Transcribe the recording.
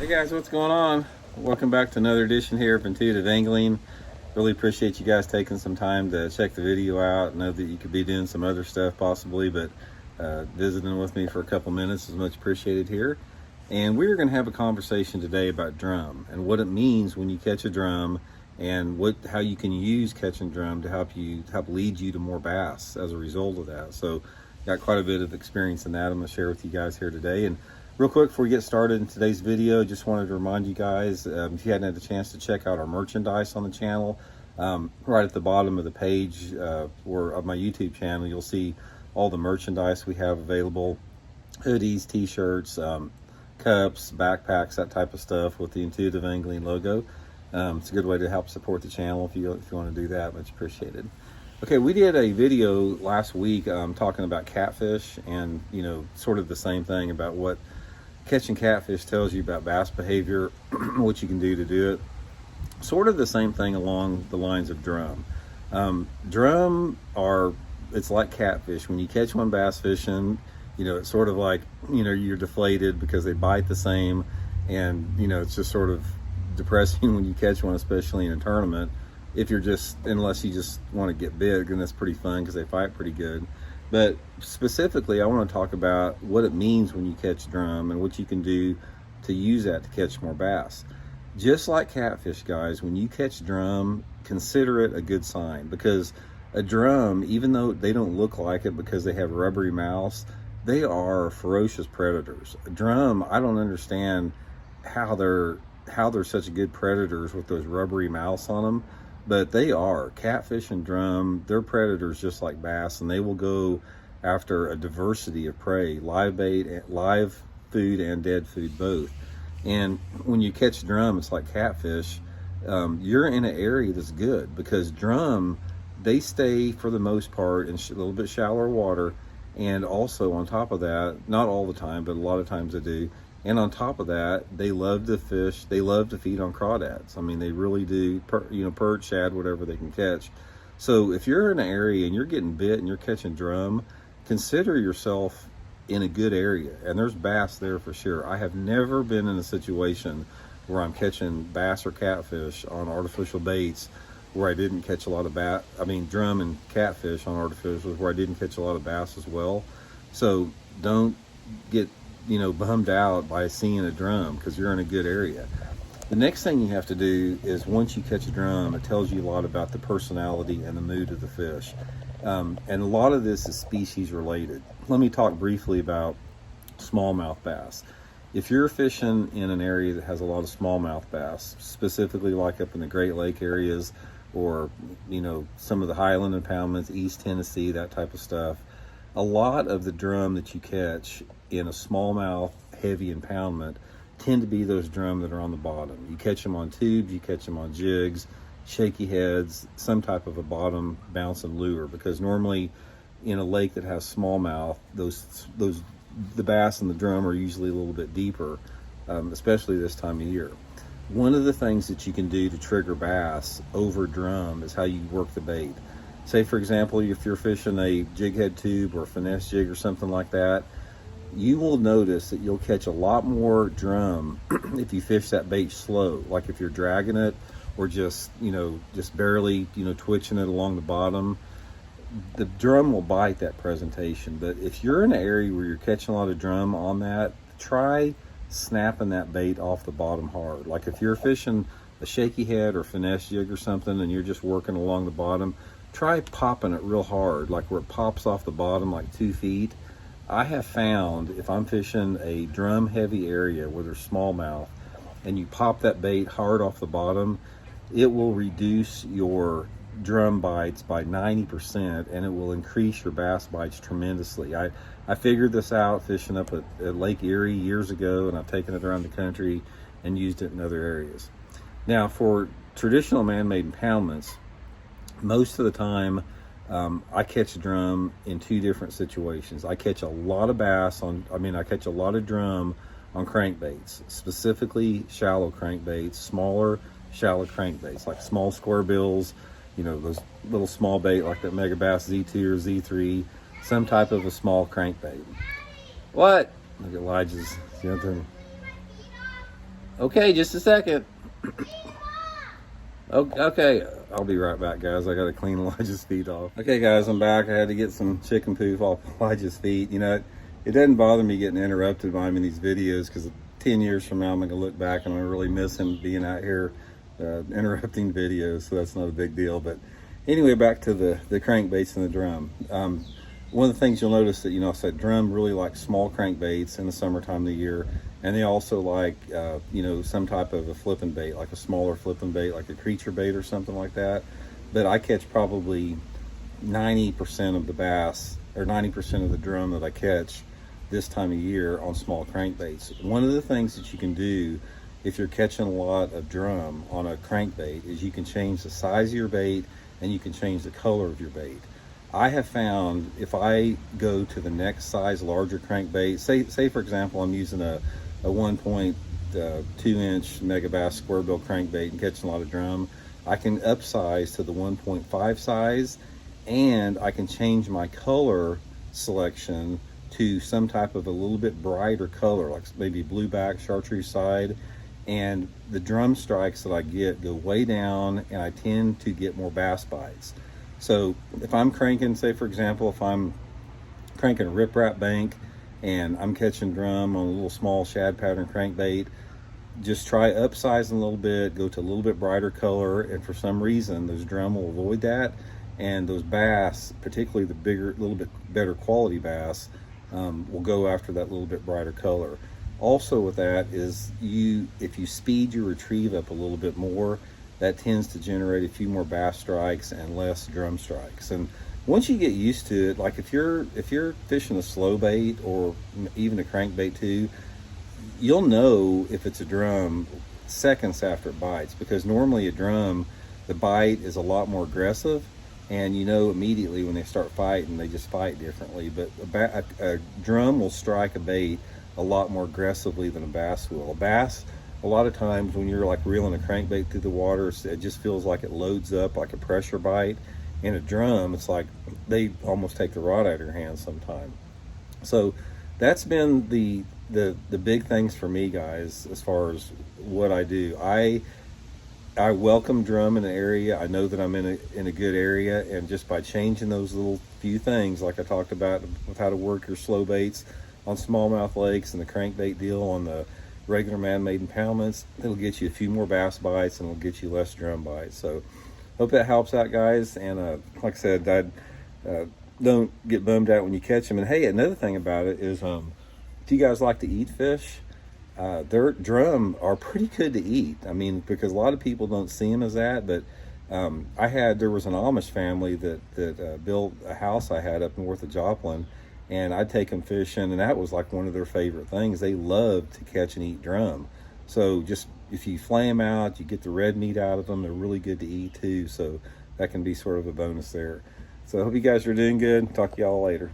Hey guys, what's going on? Welcome back to another edition here of Intuitive Angling. Really appreciate you guys taking some time to check the video out. Know that you could be doing some other stuff possibly, but visiting with me for a couple minutes is much appreciated here. And we're going to have a conversation today about drum and what it means when you catch a drum, and how you can use catching drum to help lead you to more bass as a result of that. So got quite a bit of experience in that I'm going to share with you guys here today. And real quick before we get started in today's video, just wanted to remind you guys, if you hadn't had a chance to check out our merchandise on the channel, right at the bottom of the page or of my YouTube channel, you'll see all the merchandise we have available: hoodies, t-shirts, cups, backpacks, that type of stuff with the Intuitive Angling logo. It's a good way to help support the channel if you want to do that. Much appreciated. Okay, we did a video last week talking about catfish, and sort of the same thing about what catching catfish tells you about bass behavior, what you can do to do it. Sort of the same thing along the lines of drum. It's like catfish. When you catch one bass fishing, it's sort of like, you're deflated because they bite the same, and it's just sort of depressing when you catch one, especially in a tournament. Unless you just want to get big, and that's pretty fun because they fight pretty good. But specifically, I want to talk about what it means when you catch drum and what you can do to use that to catch more bass. Just like catfish, guys, when you catch drum, consider it a good sign, because a drum, even though they don't look like it because they have rubbery mouths, they are ferocious predators. A drum, I don't understand how they're such good predators with those rubbery mouths on them. But they are. Catfish and drum, they're predators just like bass, and they will go after a diversity of prey, live bait, live food, and dead food both. And when you catch drum, it's like catfish. You're in an area that's good, because drum, they stay for the most part in a little bit shallower water, and also on top of that, not all the time, but a lot of times they do. And on top of that, they love to fish. They love to feed on crawdads. I mean, they really do. Perch, shad, whatever they can catch. So if you're in an area and you're getting bit and you're catching drum, consider yourself in a good area. And there's bass there for sure. I have never been in a situation where I'm catching bass or catfish on artificial baits where I didn't catch a lot of drum and catfish on artificials where I didn't catch a lot of bass as well. So don't get bummed out by seeing a drum, because you're in a good area. The next thing you have to do is, once you catch a drum, it tells you a lot about the personality and the mood of the fish. And a lot of this is species related. Let me talk briefly about smallmouth bass. If you're fishing in an area that has a lot of smallmouth bass, specifically like up in the Great Lake areas, or some of the Highland impoundments, East Tennessee, that type of stuff, a lot of the drum that you catch in a smallmouth heavy impoundment tend to be those drum that are on the bottom. You catch them on tubes, you catch them on jigs, shaky heads, some type of a bottom bouncing lure, because normally in a lake that has smallmouth, the bass and the drum are usually a little bit deeper, especially this time of year. One of the things that you can do to trigger bass over drum is how you work the bait. Say, for example, if you're fishing a jig head tube or a finesse jig or something like that, you will notice that you'll catch a lot more drum if you fish that bait slow, like if you're dragging it or just barely, twitching it along the bottom. The drum will bite that presentation. But if you're in an area where you're catching a lot of drum on that, try snapping that bait off the bottom hard. Like if you're fishing a shaky head or finesse jig or something and you're just working along the bottom, try popping it real hard, like where it pops off the bottom like 2 feet. I have found if I'm fishing a drum heavy area where there's smallmouth and you pop that bait hard off the bottom, it will reduce your drum bites by 90%, and it will increase your bass bites tremendously. I figured this out fishing up at Lake Erie years ago, and I've taken it around the country and used it in other areas. Now, for traditional man-made impoundments, most of the time I catch drum in 2 different situations. I catch a lot of I catch a lot of drum on crankbaits, specifically shallow crankbaits, smaller shallow crankbaits, like small square bills, those little small bait like that Megabass Z2 or Z3, some type of a small crankbait. What? Look at Elijah's. Okay, just a second. Okay, I'll be right back, guys. I got to clean Elijah's feet off. Okay, guys, I'm back. I had to get some chicken poop off Elijah's feet. You know, it doesn't bother me getting interrupted by him in these videos because 10 years from now, I'm going to look back and I'm going to really miss him being out here interrupting videos. So that's not a big deal. But anyway, back to the crankbaits and the drum. One of the things you'll notice that, you know, I said drum really likes small crankbaits in the summertime of the year. And they also like, you know, some type of a flipping bait, like a smaller flipping bait, like a creature bait or something like that. But I catch probably 90% of the bass or 90% of the drum that I catch this time of year on small crankbaits. One of the things that you can do if you're catching a lot of drum on a crankbait is you can change the size of your bait and you can change the color of your bait. I have found if I go to the next size larger crankbait, say for example I'm using a 1.2 inch Megabass square bill crankbait and catching a lot of drum, I can upsize to the 1.5 size and I can change my color selection to some type of a little bit brighter color, like maybe blueback, chartreuse side, and the drum strikes that I get go way down and I tend to get more bass bites. So if I'm cranking, say for example, if I'm cranking a riprap bank and I'm catching drum on a little small shad pattern crankbait, just try upsizing a little bit, go to a little bit brighter color, and for some reason those drum will avoid that, and those bass, particularly the bigger, little bit better quality bass, will go after that little bit brighter color. Also with that is if you speed your retrieve up a little bit more, that tends to generate a few more bass strikes and less drum strikes. And once you get used to it, like if you're fishing a slow bait or even a crankbait too, you'll know if it's a drum seconds after it bites, because normally a drum, the bite is a lot more aggressive, and you know immediately when they start fighting, they just fight differently. But a drum will strike a bait a lot more aggressively than a bass will. A bass, a lot of times when you're like reeling a crankbait through the water, it just feels like it loads up like a pressure bite. In a drum, it's like they almost take the rod out of your hand sometimes. So that's been the big things for me, guys, as far as what I do. I welcome drum in an area. I know that I'm in a good area, and just by changing those little few things, like I talked about with how to work your slow baits on smallmouth lakes and the crankbait deal on the regular man-made impoundments, it'll get you a few more bass bites and it'll get you less drum bites. So hope that helps out, guys. And like I said, don't get bummed out when you catch them. And hey, another thing about it is if you guys like to eat fish, their drum are pretty good to eat. I mean, because a lot of people don't see them as that, but there was an Amish family that built a house I had up north of Joplin, and I'd take them fishing, and that was like one of their favorite things. They love to catch and eat drum. So just if you flay them out, you get the red meat out of them, they're really good to eat too. So that can be sort of a bonus there. So I hope you guys are doing good. Talk to y'all later.